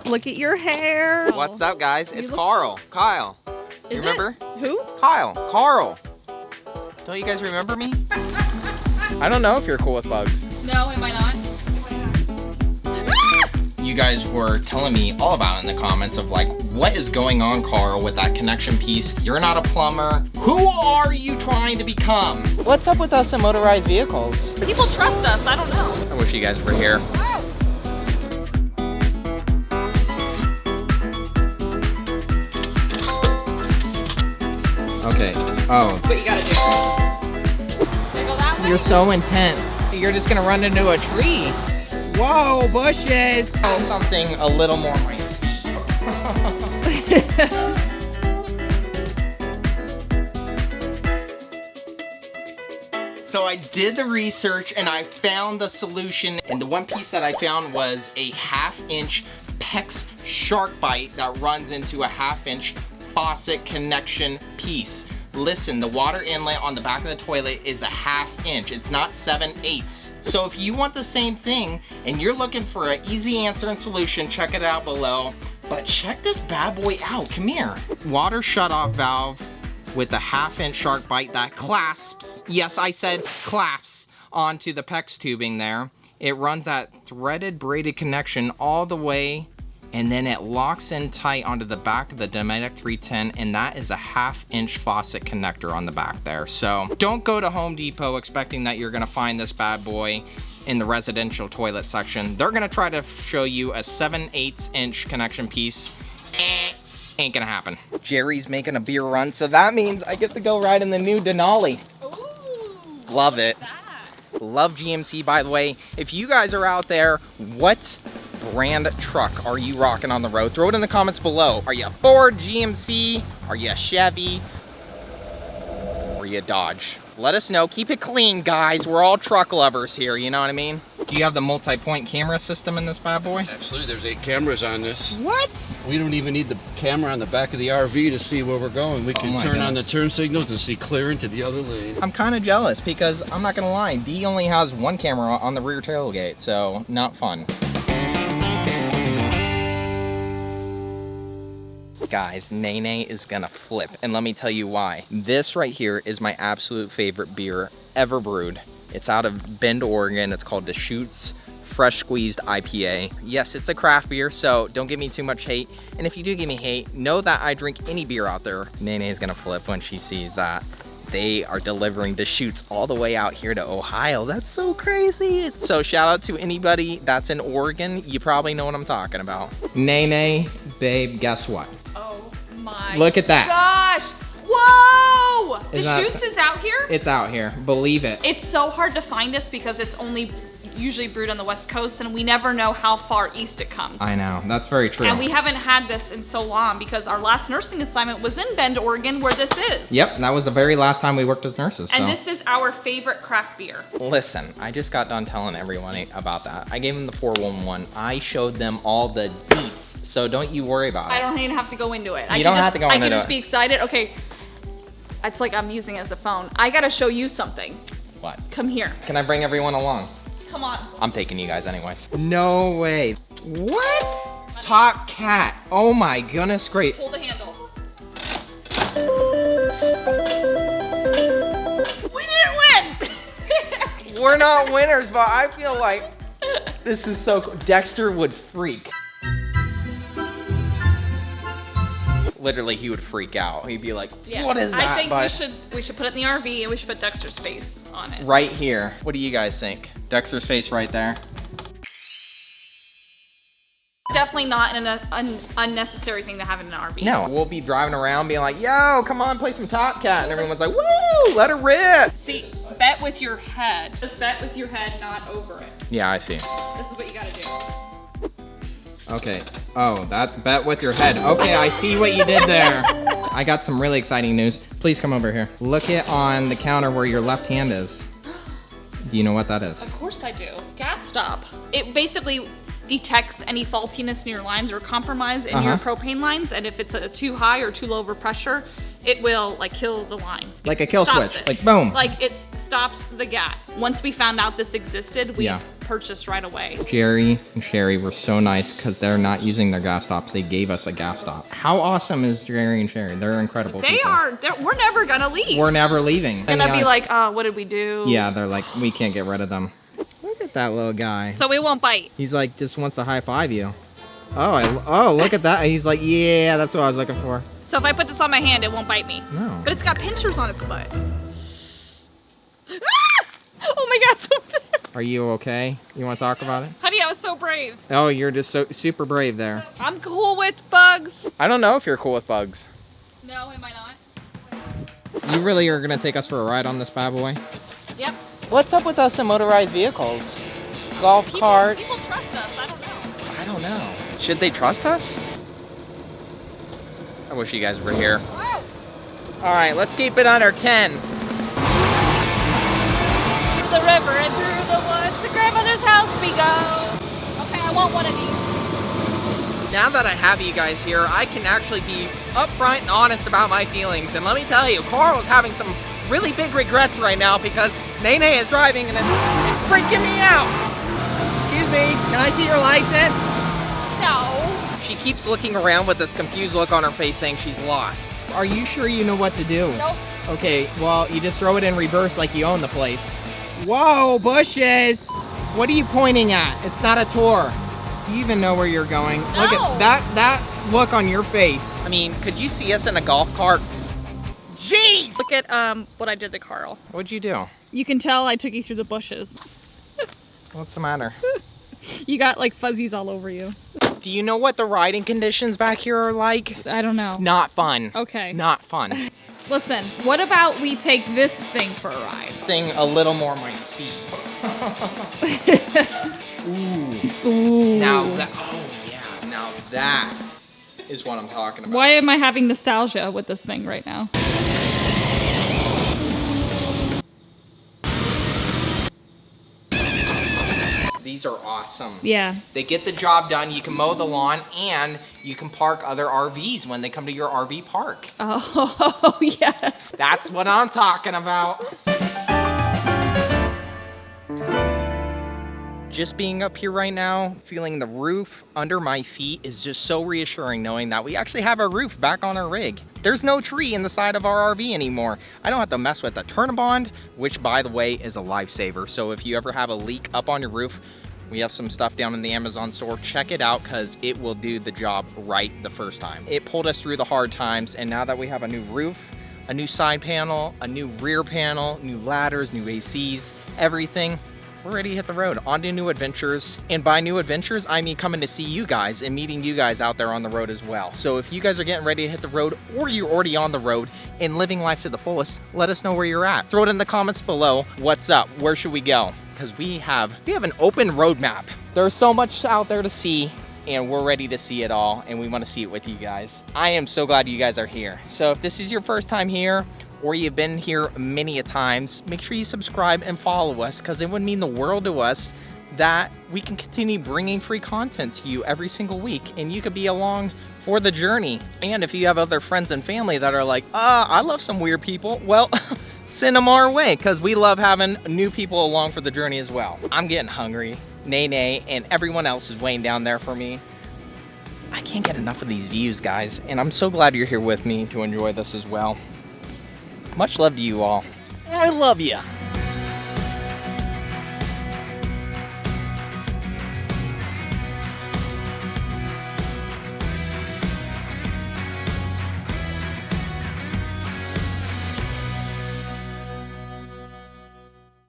Look at your hair. What's up, guys? It's Carl. Kyle. You remember? Who? Kyle. Carl. Don't you guys remember me? I don't know if you're cool with bugs. No, am I not? You guys were telling me all about it in the comments of like, what is going on, Carl, with that connection piece? You're not a plumber. Who are you trying to become? What's up with us in motorized vehicles? People trust us. I don't know. I wish you guys were here. Okay. Oh. What you gotta do? Can I go that way? You're so intense. You're just gonna run into a tree. Whoa, bushes! Oh, something a little more my speed. So I did the research and I found the solution, and the one piece that I found was a 1/2-inch PEX Sharkbite that runs into a 1/2-inch faucet connection piece. Listen, the water inlet on the back of the toilet is a 1/2 inch. It's not 7/8. So if you want the same thing and you're looking for an easy answer and solution, check it out below. But check this bad boy out. Come here. Water shutoff valve with a 1/2-inch Sharkbite that clasps. Yes, I said clasps onto the PEX tubing there. It runs that threaded braided connection all the way, and then it locks in tight onto the back of the Dometic 310, and that is a 1/2-inch faucet connector on the back there. So don't go to Home Depot expecting that you're gonna find this bad boy in the residential toilet section. They're gonna try to show you a 7/8-inch connection piece. Ain't gonna happen. Jerry's making a beer run, so that means I get to go ride in the new Denali. Ooh, love it. Love GMC, by the way. If you guys are out there, what brand truck are you rocking on the road? Throw it in the comments below. Are you a Ford, GMC? Are you a Chevy? Or are you a Dodge? Let us know. Keep it clean, guys. We're all truck lovers here, you know what I mean? Do you have the multi-point camera system in this bad boy? Absolutely, there's 8 cameras on this. What? We don't even need the camera on the back of the RV to see where we're going. We can turn on the turn signals and see clear into the other lane. I'm kind of jealous because I'm not gonna lie, D only has 1 camera on the rear tailgate, so not fun. Guys, Nene is gonna flip, and let me tell you why. This right here is my absolute favorite beer ever brewed. It's out of Bend, Oregon. It's called Deschutes Fresh Squeezed IPA. Yes, it's a craft beer, so don't give me too much hate. And if you do give me hate, know that I drink any beer out there. Nene is gonna flip when she sees that they are delivering Deschutes all the way out here to Ohio. That's so crazy. So shout out to anybody that's in Oregon. You probably know what I'm talking about. Nene, babe, guess what? Oh my Look at that. gosh. Whoa! Isn't Deschutes is out here? It's out here, believe it. It's so hard to find this because it's only usually brewed on the West Coast, and we never know how far east it comes. I know, that's very true. And we haven't had this in so long because our last nursing assignment was in Bend, Oregon, where this is. Yep, that was the very last time we worked as nurses. And so. this is our favorite craft beer. Listen, I just got done telling everyone about that. I gave them the 411. I showed them all the deets, so don't you worry about it. I don't even have to go into it. You don't have to go into I can it. just be excited. Okay, it's like I'm using it as a phone. I gotta show you something. What? Come here. Can I bring everyone along? Come on. I'm taking you guys anyways. No way. What? Top cat. Oh my goodness, great. Hold the handle. We didn't win! We're not winners, but I feel like this is so cool. Dexter would freak. Literally, he would freak out. He'd be like, Yeah. what is that? I think But we should put it in the RV and we should put Dexter's face on it. right here. What do you guys think? Dexter's face right there. Definitely not an unnecessary thing to have in an RV. No, we'll be driving around being like, yo, come on, play some Top Cat. And everyone's like, woo, let her rip. See, bet with your head. Just bet with your head, not over it. Yeah, I see. This is what you gotta do. Okay. Oh, that bet with your head. Okay, I see what you did there. I got some really exciting news. Please come over here. Look it on the counter where your left hand is. Do you know what that is? Of course I do. Gas stop. It basically, detects any faultiness in your lines or compromise in your propane lines, and if it's a too high or too low of a pressure, it will like kill the line. Like a kill Stops switch, it. like boom. Like it stops the gas. Once we found out this existed, we purchased right away. Jerry and Sherry were so nice because they're not using their gas stops. They gave us a gas stop. How awesome is Jerry and Sherry? They're incredible people. We're never gonna leave. We're never leaving. Gonna be like, what did we do? Yeah, they're like, we can't get rid of them. Look at that little guy. So we won't bite. He's like, just wants to high five you. Oh, look at that. He's like, yeah, that's what I was looking for. So if I put this on my hand, it won't bite me. No. But it's got pinchers on its butt. Ah! Oh my God, it's over there. Are you okay? You want to talk about it? Honey, I was so brave. Oh, you're just so super brave there. I'm cool with bugs. I don't know if you're cool with bugs. No, am I not? You really are gonna take us for a ride on this bad boy? Yep. What's up with us in motorized vehicles? Golf carts? People trust us, I don't know. I don't know. Should they trust us? I wish you guys were here. Wow. All right, let's keep it under 10. Through the river and through the woods, to grandmother's house we go. Okay, I want one of these. Now that I have you guys here, I can actually be upfront and honest about my feelings. And let me tell you, Carl is having some really big regrets right now because Nene is driving and it's freaking me out. Excuse me, can I see your license? No. She keeps looking around with this confused look on her face saying she's lost. Are you sure you know what to do? Nope. Okay, well, you just throw it in reverse like you own the place. Whoa, bushes! What are you pointing at? It's not a tour. Do you even know where you're going? No. Look at that look on your face. I mean, could you see us in a golf cart? Jeez! Look at what I did to Carl. What'd you do? You can tell I took you through the bushes. What's the matter? You got like fuzzies all over you. Do you know what the riding conditions back here are like? I don't know. Not fun. Okay. Not fun. Listen, what about we take this thing for a ride? Thing a little more my speed. Ooh. Ooh. Now that, oh yeah, now that is what I'm talking about. Why am I having nostalgia with this thing right now? These are awesome. Yeah. They get the job done. You can mow the lawn and you can park other RVs when they come to your RV park. Oh, yeah. That's what I'm talking about. Just being up here right now, feeling the roof under my feet is just so reassuring knowing that we actually have a roof back on our rig. There's no tree in the side of our RV anymore. I don't have to mess with the Eternabond, which by the way is a lifesaver. So if you ever have a leak up on your roof, we have some stuff down in the Amazon store. Check it out because it will do the job right the first time. It pulled us through the hard times, and now that we have a new roof, a new side panel, a new rear panel, new ladders, new ACs, everything, we're ready to hit the road, on to new adventures. And by new adventures, I mean coming to see you guys and meeting you guys out there on the road as well. So if you guys are getting ready to hit the road, or you're already on the road and living life to the fullest, let us know where you're at. Throw it in the comments below. What's up? Where should we go? Because we have an open roadmap. There's so much out there to see, and we're ready to see it all, and we want to see it with you guys. I am so glad you guys are here. So if this is your first time here, or you've been here many a times, make sure you subscribe and follow us because it would mean the world to us that we can continue bringing free content to you every single week and you could be along for the journey. And if you have other friends and family that are like, I love some weird people, well, send them our way because we love having new people along for the journey as well. I'm getting hungry. Nene and everyone else is weighing down there for me. I can't get enough of these views, guys, and I'm so glad you're here with me to enjoy this as well. Much love to you all. I love you.